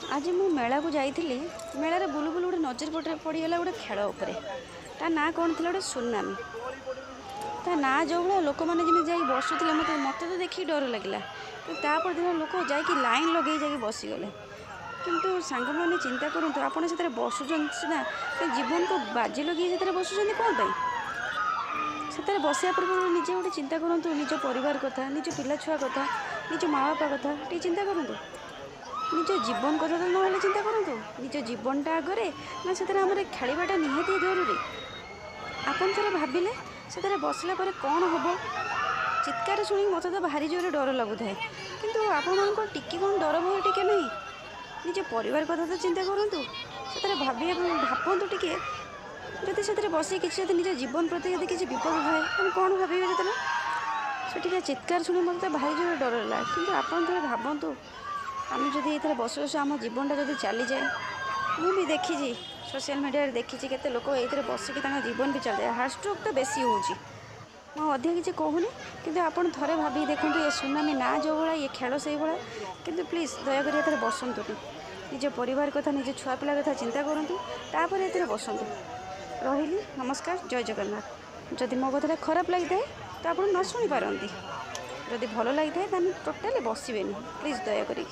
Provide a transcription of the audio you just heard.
आज मु मेला को जाइली मेलार बुलू बुलू गोटे नजर पड़गला गोटे खेल उपरे ता ना कौन थी गोटे सुनामी ता ना जो भाई लोक मैंने जमी जा बसुले मत मत तो देखिए डर लगे कि तापर दिन लोक जा लाइन लगे जा बसीगले किंतु सांग मैंने चिंता करूँ आपड़ से बसुना जीवन को बाजी लगे से बसुँच कौन से बसिया पूर्व निजे गोटे चिंता करूँ निज परिवार कथा निज पिला छुआ कथा निज माँ बापा कथा टे चिंता करूँ निज जीवन कथा तो ना चिंता करूँ निज जीवनटा आगे ना से खेलवाटा निहाती जरूरी आपन थोड़े भाविले से बसला कौन हम चित्कार शुणी मत तो भारी जोर डर लगुए किंतु आपण टिके कौन डर भय टिके नहीं निज परिवार कथा तो चिंता करूँ से भावतु टिके जदि से बस किसी निज जीवन प्रति यदि किसी विपद थाए तो कौन भावे जो से चित्कार शुणी मत तो भारी जोर डर लगा कि आपड़ थे भावतु आम जदि ये बस बस आम जीवनटा जब चली जाए मुझे भी देखी सोशल मीडिया देखी केते लोक ये बसिक जीवन भी चल जाए हार्ट स्ट्रोक तो बेसी हो अधिक किसी कहूनी कि आप थे भाभी देखूँ ये सुनामी ना जो भाया ये खेल से भाया कि प्लीज दयाकोरी ये बसतु निज परिवार कथा निज छुआ पिला कथा चिंता करूँ तापर ये बसतु रही नमस्कार जय जगन्नाथ जदि मो कथा खराब लगी था तो आप न शुणी पारती जदि भल लगी था टोटाली बसबेनि प्लीज दयाकोरी।